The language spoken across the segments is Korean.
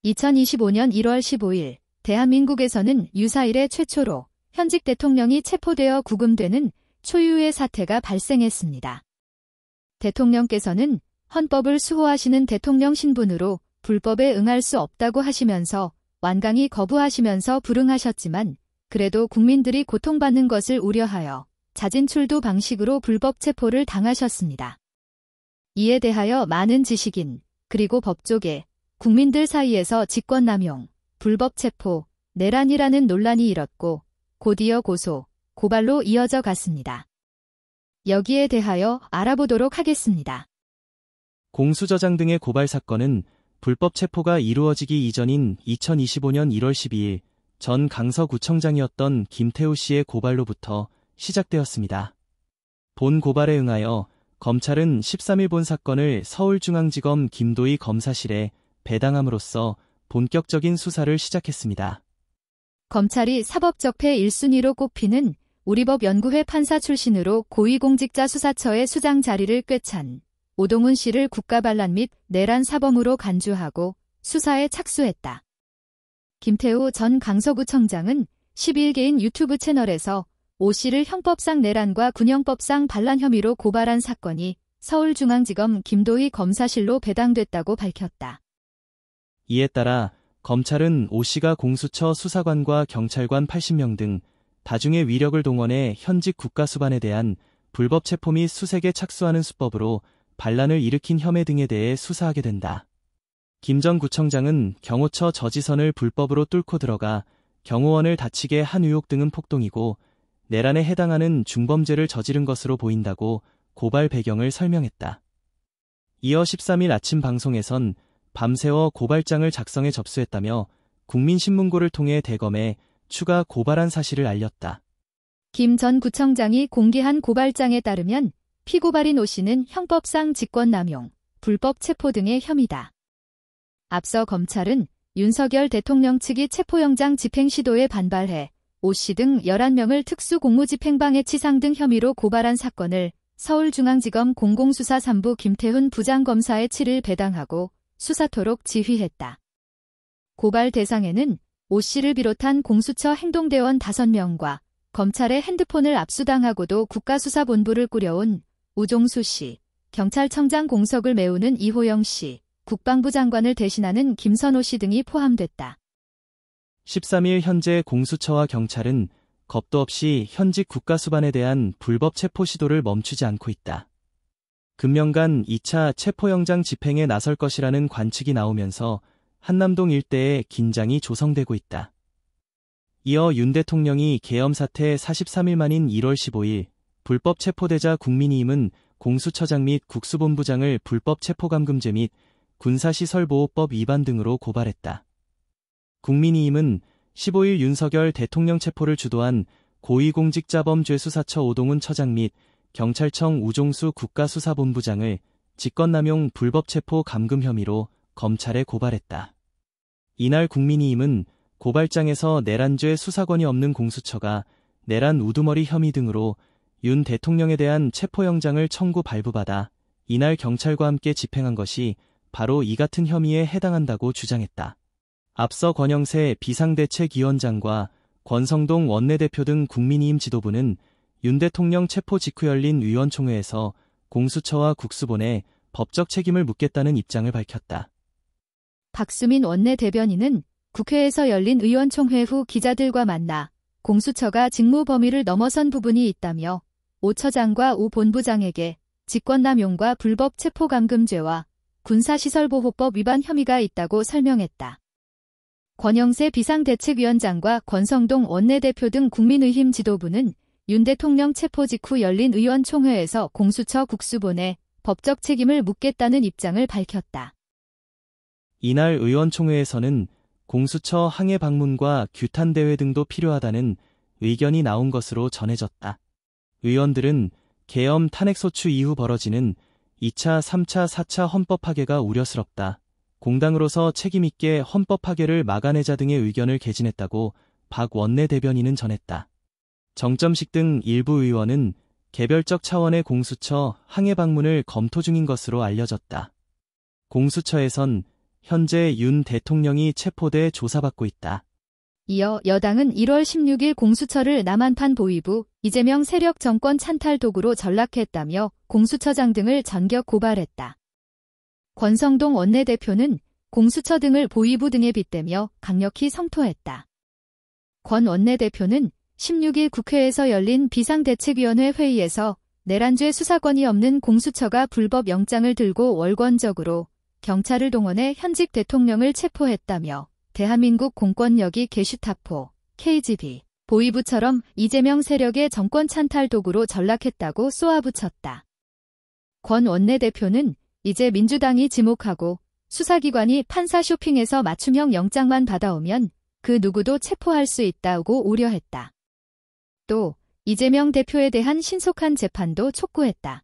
2025년 1월 15일 대한민국에서는 유사 이래 최초로 현직 대통령이 체포되어 구금되는 초유의 사태가 발생했습니다. 대통령께서는 헌법을 수호하시는 대통령 신분으로 불법에 응할 수 없다고 하시면서 완강히 거부하시면서 불응하셨지만 그래도 국민들이 고통받는 것을 우려하여 자진출두 방식으로 불법 체포를 당하셨습니다. 이에 대하여 많은 지식인 그리고 법조계, 국민들 사이에서 직권남용, 불법 체포, 내란이라는 논란이 일었고 곧이어 고소, 고발로 이어져 갔습니다. 여기에 대하여 알아보도록 하겠습니다. 공수저장 등의 고발 사건은 불법 체포가 이루어지기 이전인 2025년 1월 12일 전 강서구청장이었던 김태우 씨의 고발로부터 시작되었습니다. 본 고발에 응하여 검찰은 13일 본 사건을 서울중앙지검 김도희 검사실에 배당함으로써 본격적인 수사를 시작했습니다. 검찰이 사법적폐 1순위로 꼽히는 우리법연구회 판사 출신으로 고위공직자 수사처의 수장 자리를 꿰찬 오동훈 씨를 국가반란 및 내란 사범으로 간주하고 수사에 착수했다. 김태우 전 강서구청장은 11개인 유튜브 채널에서 오 씨를 형법상 내란과 군형법상 반란 혐의로 고발한 사건이 서울중앙지검 김도희 검사실로 배당됐다고 밝혔다. 이에 따라 검찰은 오 씨가 공수처 수사관과 경찰관 80명 등 다중의 위력을 동원해 현직 국가수반에 대한 불법 체포 및 수색에 착수하는 수법으로 반란을 일으킨 혐의 등에 대해 수사하게 된다. 김 전 구청장은 경호처 저지선을 불법으로 뚫고 들어가 경호원을 다치게 한 의혹 등은 폭동이고 내란에 해당하는 중범죄를 저지른 것으로 보인다고 고발 배경을 설명했다. 이어 13일 아침 방송에선 밤새워 고발장을 작성해 접수했다며 국민신문고를 통해 대검에 추가 고발한 사실을 알렸다. 김 전 구청장이 공개한 고발장에 따르면 피고발인 오 씨는 형법상 직권남용, 불법 체포 등의 혐의다. 앞서 검찰은 윤석열 대통령 측이 체포영장 집행 시도에 반발해 오 씨 등 11명을 특수공무집행방해 치상 등 혐의로 고발한 사건을 서울중앙지검 공공수사 3부 김태훈 부장검사에 7일 배당하고 수사토록 지휘했다. 고발 대상에는 오 씨를 비롯한 공수처 행동대원 5명과 검찰의 핸드폰을 압수당하고도 국가수사본부를 꾸려온 우종수 씨, 경찰청장 공석을 메우는 이호영 씨, 국방부 장관을 대신하는 김선호 씨 등이 포함됐다. 13일 현재 공수처와 경찰은 겁도 없이 현직 국가수반에 대한 불법 체포 시도를 멈추지 않고 있다. 금년간 2차 체포영장 집행에 나설 것이라는 관측이 나오면서 한남동 일대에 긴장이 조성되고 있다. 이어 윤 대통령이 계엄 사태 43일 만인 1월 15일 불법 체포되자 국민의힘은 공수처장 및 국수본부장을 불법 체포감금죄 및 군사시설보호법 위반 등으로 고발했다. 국민의힘은 15일 윤석열 대통령 체포를 주도한 고위공직자범죄수사처 오동훈 처장 및 경찰청 우종수 국가수사본부장을 직권남용 불법 체포 감금 혐의로 검찰에 고발했다. 이날 국민의힘은 고발장에서 내란죄 수사권이 없는 공수처가 내란 우두머리 혐의 등으로 윤 대통령에 대한 체포영장을 청구 발부받아 이날 경찰과 함께 집행한 것이 바로 이 같은 혐의에 해당한다고 주장했다. 앞서 권영세 비상대책위원장과 권성동 원내대표 등 국민의힘 지도부는 윤 대통령 체포 직후 열린 의원총회에서 공수처와 국수본에 법적 책임을 묻겠다는 입장을 밝혔다. 박수민 원내대변인은 국회에서 열린 의원총회 후 기자들과 만나 공수처가 직무 범위를 넘어선 부분이 있다며 오 처장과 오 본부장에게 직권남용과 불법 체포감금죄와 군사시설보호법 위반 혐의가 있다고 설명했다. 권영세 비상대책위원장과 권성동 원내대표 등 국민의힘 지도부는 윤 대통령 체포 직후 열린 의원총회에서 공수처 국수본에 법적 책임을 묻겠다는 입장을 밝혔다. 이날 의원총회에서는 공수처 항해 방문과 규탄 대회 등도 필요하다는 의견이 나온 것으로 전해졌다. 의원들은 계엄 탄핵소추 이후 벌어지는 2차, 3차, 4차 헌법 파괴가 우려스럽다. 공당으로서 책임있게 헌법 파괴를 막아내자 등의 의견을 개진했다고 박 원내대변인은 전했다. 정점식 등 일부 의원은 개별적 차원의 공수처 항해 방문을 검토 중인 것으로 알려졌다. 공수처에선 현재 윤 대통령이 체포돼 조사받고 있다. 이어 여당은 1월 16일 공수처를 남한판 보위부, 이재명 세력 정권 찬탈 도구로 전락했다며 공수처장 등을 전격 고발했다. 권성동 원내대표는 공수처 등을 보위부 등에 빗대며 강력히 성토했다. 권 원내대표는 16일 국회에서 열린 비상대책위원회 회의에서 내란죄 수사권이 없는 공수처가 불법 영장을 들고 월권적으로 경찰을 동원해 현직 대통령을 체포했다며 대한민국 공권력이 게슈타포, KGB, 보위부처럼 이재명 세력의 정권 찬탈 도구로 전락했다고 쏘아붙였다. 권 원내대표는 이제 민주당이 지목하고 수사기관이 판사 쇼핑에서 맞춤형 영장만 받아오면 그 누구도 체포할 수 있다고 우려했다. 또 이재명 대표에 대한 신속한 재판도 촉구했다.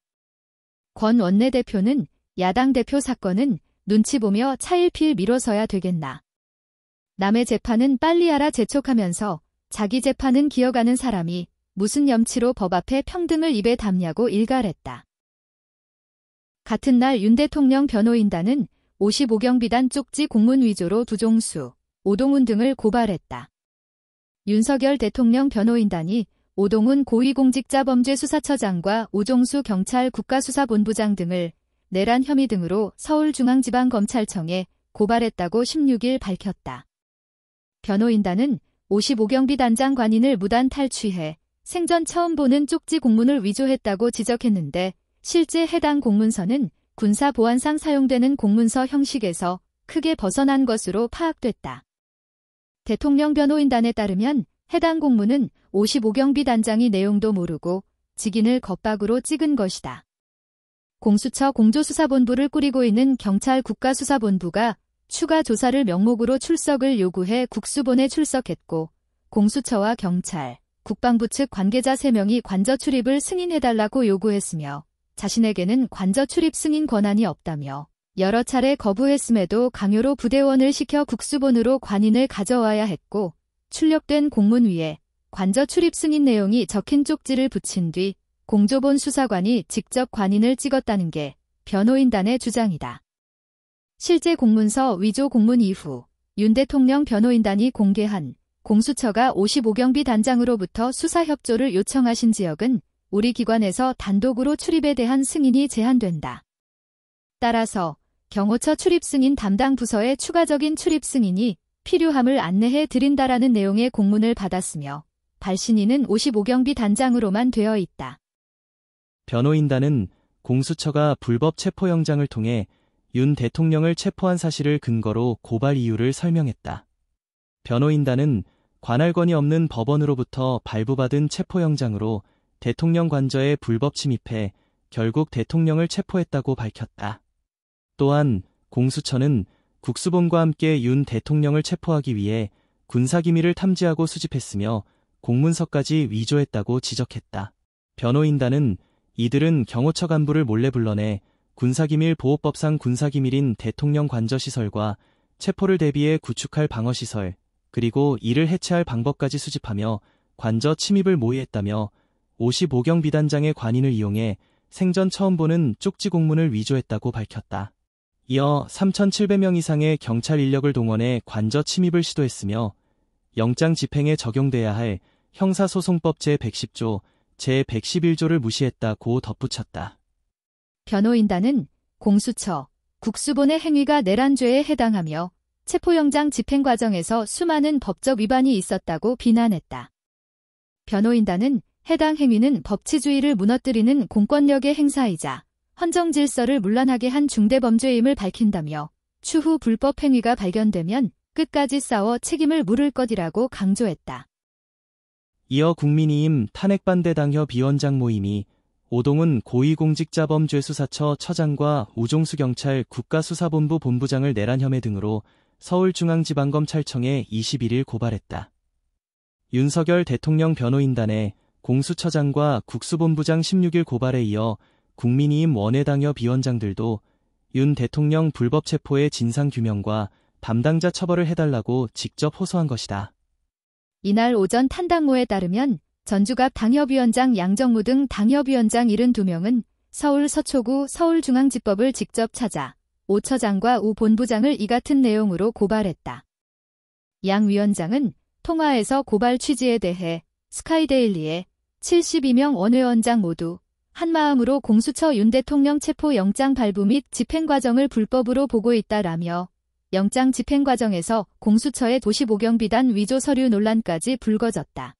권 원내대표는 야당 대표 사건은 눈치 보며 차일피일 미뤄서야 되겠나. 남의 재판은 빨리 하라 재촉하면서 자기 재판은 기어가는 사람이 무슨 염치로 법 앞에 평등을 입에 담냐고 일갈했다. 같은 날 윤 대통령 변호인단은 55경비단 쪽지 공문 위조로 두종수, 오동훈 등을 고발했다. 윤석열 대통령 변호인단이 오동훈 고위공직자범죄수사처장과 오종수 경찰 국가수사본부장 등을 내란 혐의 등으로 서울중앙지방검찰청에 고발했다고 16일 밝혔다. 변호인단은 55경비단장 관인을 무단 탈취해 생전 처음 보는 쪽지 공문을 위조했다고 지적했는데 실제 해당 공문서는 군사보안상 사용되는 공문서 형식에서 크게 벗어난 것으로 파악됐다. 대통령 변호인단에 따르면 해당 공문은 55경비단장이 내용도 모르고 직인을 겁박으로 찍은 것이다. 공수처 공조수사본부를 꾸리고 있는 경찰 국가수사본부가 추가 조사를 명목으로 출석을 요구해 국수본에 출석했고 공수처와 경찰, 국방부 측 관계자 3명이 관저 출입을 승인해달라고 요구했으며 자신에게는 관저 출입 승인 권한이 없다며 여러 차례 거부했음에도 강요로 부대원을 시켜 국수본으로 관인을 가져와야 했고 출력된 공문 위에 관저 출입 승인 내용이 적힌 쪽지를 붙인 뒤 공조본 수사관이 직접 관인을 찍었다는 게 변호인단의 주장이다. 실제 공문서 위조 공문 이후 윤 대통령 변호인단이 공개한 공수처가 55경비 단장으로부터 수사 협조를 요청하신 지역은 우리 기관에서 단독으로 출입에 대한 승인이 제한된다. 따라서 경호처 출입 승인 담당 부서의 추가적인 출입 승인이 필요함을 안내해 드린다라는 내용의 공문을 받았으며 발신인은 55경비 단장으로만 되어 있다. 변호인단은 공수처가 불법 체포영장을 통해 윤 대통령을 체포한 사실을 근거로 고발 이유를 설명했다. 변호인단은 관할권이 없는 법원으로부터 발부받은 체포영장으로 대통령 관저에 불법 침입해 결국 대통령을 체포했다고 밝혔다. 또한 공수처는 국수본과 함께 윤 대통령을 체포하기 위해 군사기밀을 탐지하고 수집했으며 공문서까지 위조했다고 지적했다. 변호인단은 이들은 경호처 간부를 몰래 불러내 군사기밀 보호법상 군사기밀인 대통령 관저시설과 체포를 대비해 구축할 방어시설, 그리고 이를 해체할 방법까지 수집하며 관저 침입을 모의했다며 55경비단장의 관인을 이용해 생전 처음 보는 쪽지 공문을 위조했다고 밝혔다. 이어 3,700명 이상의 경찰 인력을 동원해 관저 침입을 시도했으며 영장 집행에 적용돼야 할 형사소송법 제110조, 제111조를 무시했다고 덧붙였다. 변호인단은 공수처, 국수본의 행위가 내란죄에 해당하며 체포영장 집행 과정에서 수많은 법적 위반이 있었다고 비난했다. 변호인단은 해당 행위는 법치주의를 무너뜨리는 공권력의 행사이자 헌정질서를 문란하게 한 중대범죄임을 밝힌다며 추후 불법 행위가 발견되면 끝까지 싸워 책임을 물을 것이라고 강조했다. 이어 국민의힘 탄핵반대당협 위원장 모임이 오동훈 고위공직자범죄수사처 처장과 우종수 경찰 국가수사본부 본부장을 내란 혐의 등으로 서울중앙지방검찰청에 21일 고발했다. 윤석열 대통령 변호인단의 공수처장과 국수본부장 16일 고발에 이어 국민의힘 원외당협 위원장들도 윤 대통령 불법 체포의 진상규명과 담당자 처벌을 해달라고 직접 호소한 것이다. 이날 오전 탄당모에 따르면 전주갑 당협위원장 양정무 등 당협위원장 72명은 서울 서초구 서울중앙지법을 직접 찾아 오 처장과 우 본부장을 이 같은 내용으로 고발했다. 양 위원장은 통화에서 고발 취지에 대해 스카이데일리에 72명 원외원장 모두 한마음으로 공수처 윤 대통령 체포 영장 발부 및 집행 과정을 불법으로 보고 있다라며 영장 집행 과정에서 공수처의 도시보경비단 위조 서류 논란까지 불거졌다.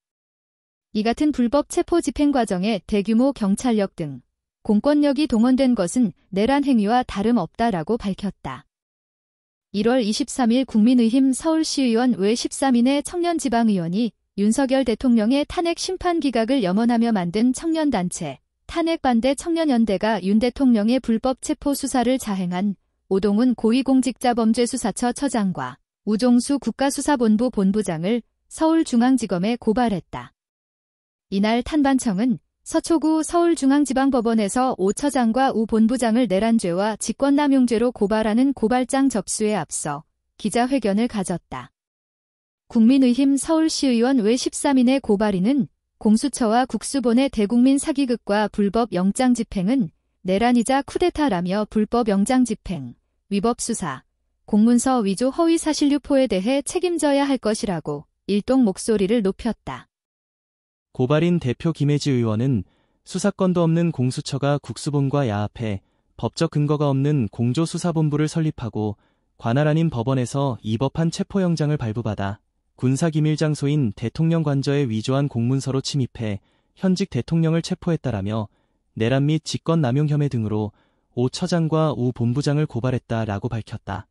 이 같은 불법 체포 집행 과정에 대규모 경찰력 등 공권력이 동원된 것은 내란 행위와 다름없다라고 밝혔다. 1월 23일 국민의힘 서울시의원 외 13인의 청년지방의원이 윤석열 대통령의 탄핵 심판 기각을 염원하며 만든 청년단체 탄핵반대 청년연대가 윤 대통령의 불법 체포 수사를 자행한 오동훈 고위공직자범죄수사처 처장과 우종수 국가수사본부 본부장을 서울중앙지검에 고발했다. 이날 탄반청은 서초구 서울중앙지방법원에서 오 처장과 우 본부장을 내란죄와 직권남용죄로 고발하는 고발장 접수에 앞서 기자회견을 가졌다. 국민의힘 서울시의원 외 13인의 고발인은 공수처와 국수본의 대국민 사기극과 불법 영장 집행은 내란이자 쿠데타라며 불법 영장 집행, 위법 수사, 공문서 위조 허위 사실 유포에 대해 책임져야 할 것이라고 일동 목소리를 높였다. 고발인 대표 김혜지 의원은 수사권도 없는 공수처가 국수본과 야합해 법적 근거가 없는 공조수사본부를 설립하고 관할 아닌 법원에서 위법한 체포영장을 발부받아 군사기밀장소인 대통령 관저에 위조한 공문서로 침입해 현직 대통령을 체포했다라며 내란 및 직권남용 혐의 등으로 오 처장과 우 본부장을 고발했다라고 밝혔다.